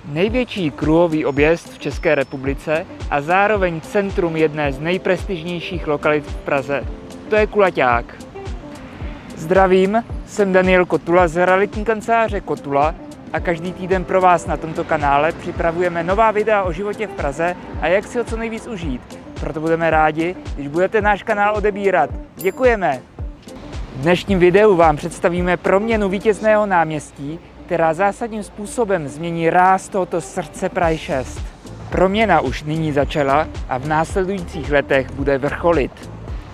Největší kruhový objezd v České republice a zároveň centrum jedné z nejprestižnějších lokalit v Praze. To je Kulaťák. Zdravím, jsem Daniel Kotula z realitní kanceláře Kotula a každý týden pro vás na tomto kanále připravujeme nová videa o životě v Praze a jak si ho co nejvíc užít. Proto budeme rádi, když budete náš kanál odebírat. Děkujeme! V dnešním videu vám představíme proměnu Vítězného náměstí, která zásadním způsobem změní ráz tohoto srdce Prahy 6. Proměna už nyní začala a v následujících letech bude vrcholit.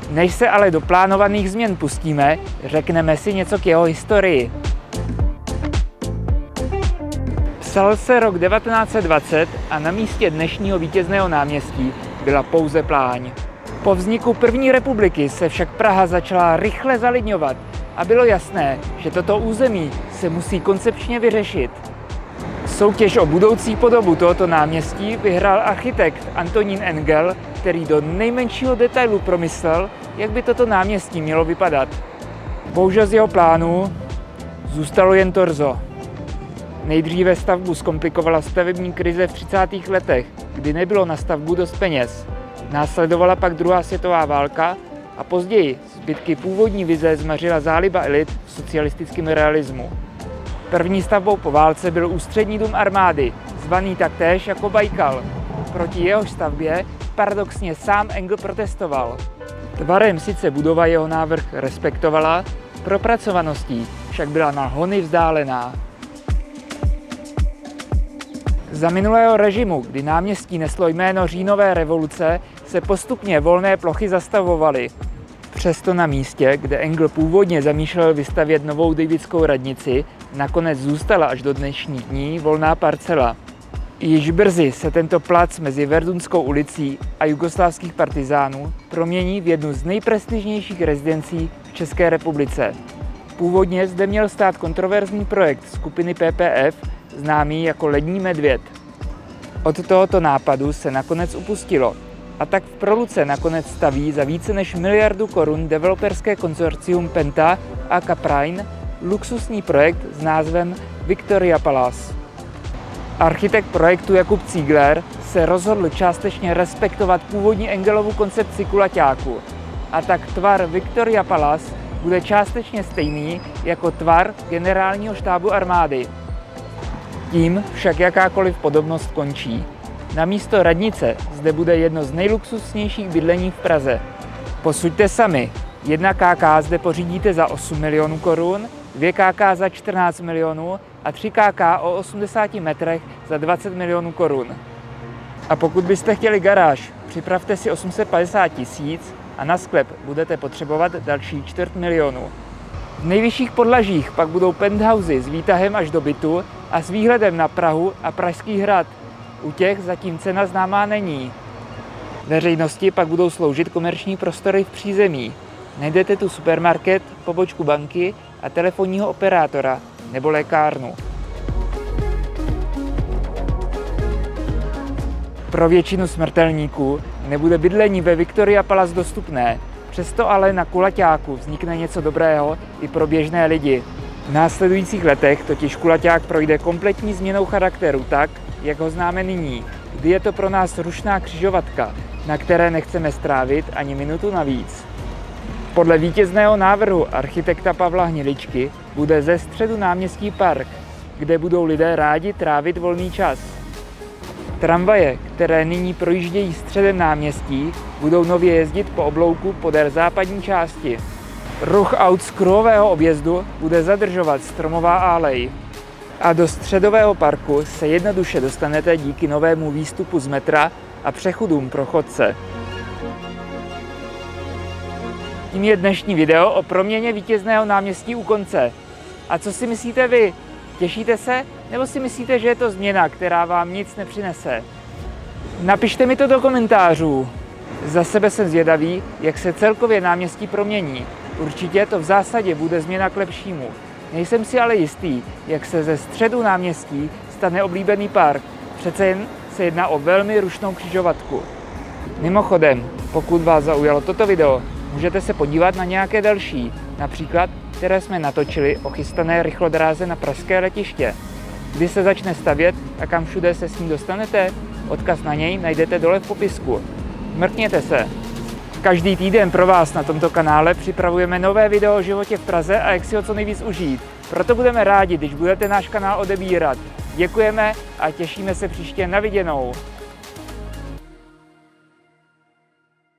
Než se ale do plánovaných změn pustíme, řekneme si něco k jeho historii. Psal se rok 1920 a na místě dnešního Vítězného náměstí byla pouze pláň. Po vzniku první republiky se však Praha začala rychle zalidňovat a bylo jasné, že toto území se musí koncepčně vyřešit. Soutěž o budoucí podobu tohoto náměstí vyhrál architekt Antonín Engel, který do nejmenšího detailu promyslel, jak by toto náměstí mělo vypadat. Bohužel z jeho plánů zůstalo jen torzo. Nejdříve stavbu zkomplikovala stavební krize v 30. letech, kdy nebylo na stavbu dost peněz. Následovala pak druhá světová válka a později zbytky původní vize zmařila záliba elit v socialistickém realismu. První stavbou po válce byl ústřední dům armády, zvaný taktéž jako Bajkal. Proti jehož stavbě paradoxně sám Engel protestoval. Tvarem sice budova jeho návrh respektovala, propracovaností však byla na hony vzdálená. Za minulého režimu, kdy náměstí neslo jméno Říjnové revoluce, se postupně volné plochy zastavovaly. Přesto na místě, kde Engel původně zamýšlel vystavět novou Davidskou radnici, nakonec zůstala až do dnešních dní volná parcela. Již brzy se tento plac mezi Verdunskou ulicí a jugoslávských partizánů promění v jednu z nejprestižnějších rezidencí v České republice. Původně zde měl stát kontroverzní projekt skupiny PPF, známý jako Lední medvěd. Od tohoto nápadu se nakonec upustilo a tak v Proluce nakonec staví za více než miliardu korun developerské konsorcium Penta a Kaprine luxusní projekt s názvem Victoria Palace. Architekt projektu Jakub Cígler se rozhodl částečně respektovat původní Engelovu koncepci Kulaťáku a tak tvar Victoria Palace bude částečně stejný jako tvar generálního štábu armády. Tím však jakákoliv podobnost končí. Na místo radnice zde bude jedno z nejluxusnějších bydlení v Praze. Posuďte sami, 1 KK zde pořídíte za 8 milionů korun, 2 KK za 14 milionů a 3 KK o 80 metrech za 20 milionů korun. A pokud byste chtěli garáž, připravte si 850 000 a na sklep budete potřebovat další 250 000. V nejvyšších podlažích pak budou penthousey s výtahem až do bytu a s výhledem na Prahu a Pražský hrad. U těch zatím cena známá není. Veřejnosti pak budou sloužit komerční prostory v přízemí. Najdete tu supermarket, pobočku banky a telefonního operátora nebo lékárnu. Pro většinu smrtelníků nebude bydlení ve Victoria Palace dostupné. Přesto ale na Kulaťáku vznikne něco dobrého i pro běžné lidi. V následujících letech totiž Kulaťák projde kompletní změnou charakteru tak, jak ho známe nyní, kdy je to pro nás rušná křižovatka, na které nechceme strávit ani minutu navíc. Podle vítězného návrhu architekta Pavla Hniličky bude ze středu náměstí park, kde budou lidé rádi trávit volný čas. Tramvaje, které nyní projíždějí středem náměstí, budou nově jezdit po oblouku podél západní části. Ruch aut z kruhového objezdu bude zadržovat stromová alej. A do středového parku se jednoduše dostanete díky novému výstupu z metra a přechodům pro chodce. Tím je dnešní video o proměně Vítězného náměstí u konce. A co si myslíte vy? Těšíte se? Nebo si myslíte, že je to změna, která vám nic nepřinese? Napište mi to do komentářů. Za sebe jsem zvědavý, jak se celkově náměstí promění. Určitě to v zásadě bude změna k lepšímu. Nejsem si ale jistý, jak se ze středu náměstí stane oblíbený park. Přece jen se jedná o velmi rušnou křižovatku. Mimochodem, pokud vás zaujalo toto video, můžete se podívat na nějaké další, například, které jsme natočili o chystané rychlodráze na pražské letiště. kdy se začne stavět a kam všude se s ním dostanete? Odkaz na něj najdete dole v popisku. Mrkněte se. Každý týden pro vás na tomto kanále připravujeme nové video o životě v Praze a jak si ho co nejvíc užít. Proto budeme rádi, když budete náš kanál odebírat. Děkujeme a těšíme se příště na viděnou.